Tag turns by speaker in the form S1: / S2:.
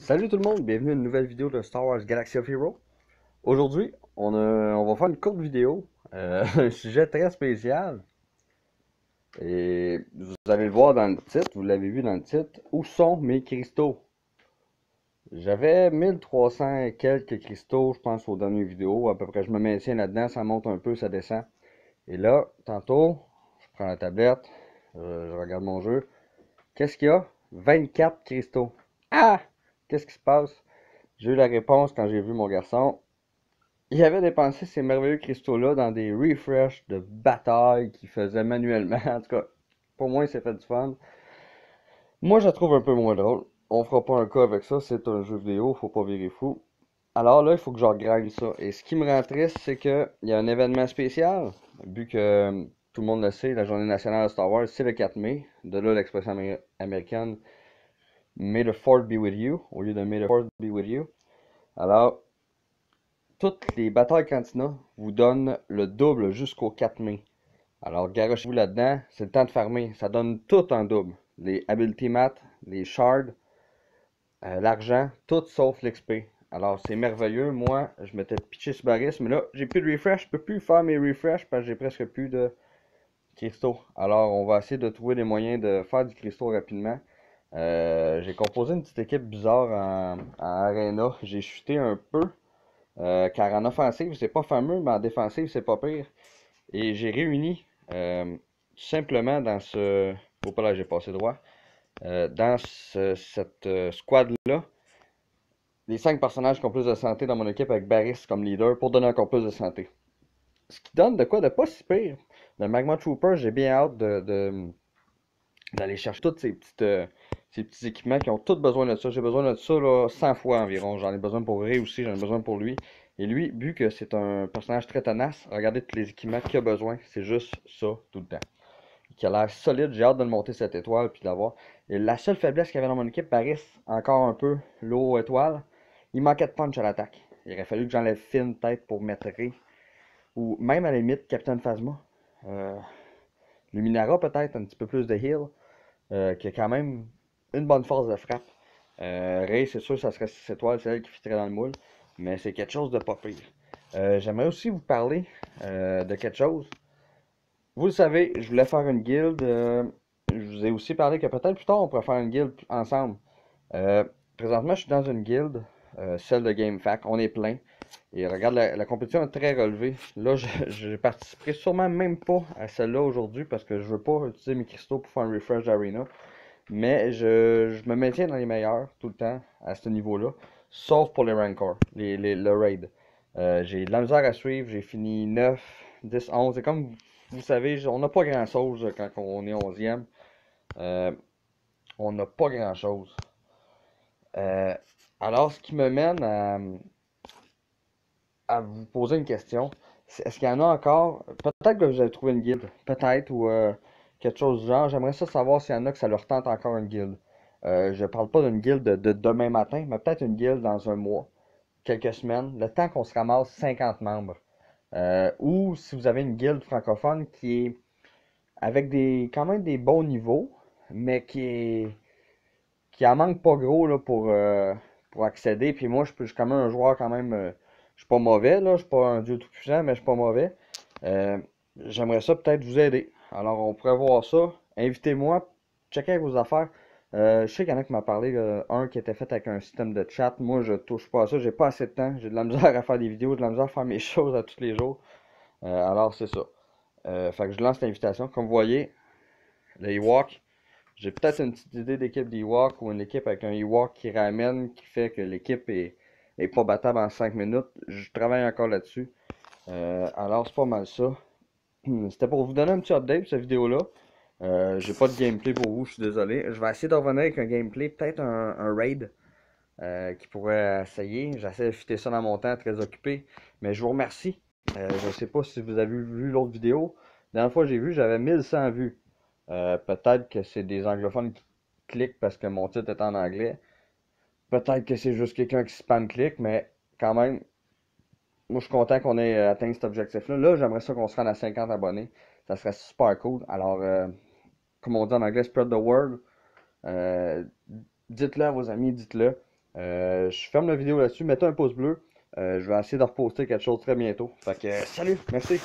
S1: Salut tout le monde, bienvenue à une nouvelle vidéo de Star Wars Galaxy of Heroes. Aujourd'hui, on va faire une courte vidéo, un sujet très spécial. Et vous allez le voir dans le titre, vous l'avez vu dans le titre. Où sont mes cristaux? J'avais 1300 et quelques cristaux, je pense, aux dernières vidéos. À peu près, je me maintiens là-dedans, ça monte un peu, ça descend. Et là, tantôt, je prends la tablette, je regarde mon jeu. Qu'est-ce qu'il y a? 24 cristaux. Ah! Qu'est-ce qui se passe? J'ai eu la réponse quand j'ai vu mon garçon. Il avait dépensé ces merveilleux cristaux-là dans des refreshs de bataille qu'il faisait manuellement. En tout cas, pour moi, il s'est fait du fun. Moi, je la trouve un peu moins drôle. On fera pas un cas avec ça, c'est un jeu vidéo, faut pas virer fou. Alors là, il faut que je regraigne ça. Et ce qui me rend triste, c'est que il y a un événement spécial. Vu que tout le monde le sait, la journée nationale de Star Wars, c'est le 4 mai. De là, l'expression américaine May the Fourth be with you, au lieu de May the Fourth be with you. Alors, toutes les batailles Cantina vous donnent le double jusqu'au 4 mai. Alors, garochez-vous là-dedans, c'est le temps de farmer. Ça donne tout en double. Les ability mats, les shards, l'argent, tout sauf l'XP. Alors, c'est merveilleux. Moi, je m'étais pitché sur Baris, mais là, j'ai plus de refresh. Je peux plus faire mes refresh parce que j'ai presque plus de cristaux. Alors, on va essayer de trouver des moyens de faire du cristaux rapidement. J'ai composé une petite équipe bizarre en Arena. J'ai chuté un peu. Car en offensive, c'est pas fameux, mais en défensive, c'est pas pire. Et j'ai réuni tout simplement dans ce. Oh, pas là, j'ai passé droit. Dans cette squad-là, les 5 personnages qui ont plus de santé dans mon équipe avec Barris comme leader pour donner encore plus de santé. Ce qui donne de quoi de pas si pire. Le Magma Trooper, j'ai bien hâte d'aller chercher tous ces petits équipements qui ont tous besoin de ça. J'ai besoin de ça là, 100 fois environ. J'en ai besoin pour Rey aussi, j'en ai besoin pour lui. Et lui, vu que c'est un personnage très tenace, regardez tous les équipements qu'il a besoin. C'est juste ça tout le temps. Qui a l'air solide, j'ai hâte de le monter cette étoile puis de l'avoir. Et la seule faiblesse qu'il y avait dans mon équipe, Paris, encore un peu, l'eau étoile, il manquait de punch à l'attaque. Il aurait fallu que j'enlève Finn peut-être pour mettre Rey. Ou même à la limite, Captain Phasma. Euh, Luminara peut-être, un petit peu plus de heal qui a quand même une bonne force de frappe. Ray, c'est sûr, ça serait 6 étoiles, c'est elle qui fitterait dans le moule, mais c'est quelque chose de pas pire. J'aimerais aussi vous parler de quelque chose. Vous le savez, je voulais faire une guilde. Je vous ai aussi parlé que peut-être plus tard on pourrait faire une guilde ensemble. Euh, Présentement, je suis dans une guilde, celle de GameFAQ. On est plein. Et regarde, la compétition est très relevée. Là, je participerai sûrement même pas à celle-là aujourd'hui parce que je veux pas utiliser mes cristaux pour faire un refresh d'arena. Mais je me maintiens dans les meilleurs tout le temps à ce niveau-là. Sauf pour les Rancor, le raid. J'ai de la misère à suivre. J'ai fini 9, 10, 11. Et comme vous savez, on n'a pas grand-chose quand on est 11e. Euh, on n'a pas grand-chose. Euh, alors, ce qui me mène à vous poser une question. Est-ce qu'il y en a encore? Peut-être que vous avez trouvé une guilde. Peut-être, ou quelque chose du genre. J'aimerais ça savoir s'il y en a que ça leur tente encore une guilde. Je parle pas d'une guilde de demain matin, mais peut-être une guilde dans un mois, quelques semaines, le temps qu'on se ramasse 50 membres. Ou si vous avez une guilde francophone qui est avec quand même des bons niveaux, mais qui en manque pas gros là, pour accéder. Puis moi, je suis quand même un joueur quand même. Je suis pas mauvais, là. Je suis pas un dieu tout puissant, mais je suis pas mauvais. Euh, J'aimerais ça peut-être vous aider. Alors, on pourrait voir ça. Invitez-moi. Checkez vos affaires. Je sais qu'il y en a qui m'ont parlé, un qui était fait avec un système de chat. Moi, je touche pas à ça. J'ai pas assez de temps. J'ai de la misère à faire des vidéos, de la misère à faire mes choses à tous les jours. Alors, c'est ça. Fait que je lance l'invitation. Comme vous voyez, le Ewok, j'ai peut-être une petite idée d'équipe d'Ewok ou une équipe avec un Ewok qui ramène, qui fait que l'équipe est pas battable en 5 minutes. Je travaille encore là-dessus. Alors, c'est pas mal ça. C'était pour vous donner un petit update sur cette vidéo-là. J'ai pas de gameplay pour vous, je suis désolé. Je vais essayer de revenir avec un gameplay, peut-être un raid qui pourrait essayer. J'essaie de fitter ça dans mon temps, très occupé. Mais je vous remercie. Je sais pas si vous avez vu l'autre vidéo. La dernière fois que j'ai vu, j'avais 1100 vues. Peut-être que c'est des anglophones qui cliquent parce que mon titre est en anglais. Peut-être que c'est juste quelqu'un qui spam clique, mais quand même, moi je suis content qu'on ait atteint cet objectif-là. Là, j'aimerais ça qu'on se rende à 50 abonnés. Ça serait super cool. Alors, comme on dit en anglais, spread the word. Euh, Dites-le à vos amis, dites-le. Je ferme la vidéo là-dessus. Mettez un pouce bleu. Je vais essayer de reposter quelque chose très bientôt. Fait que, salut, merci.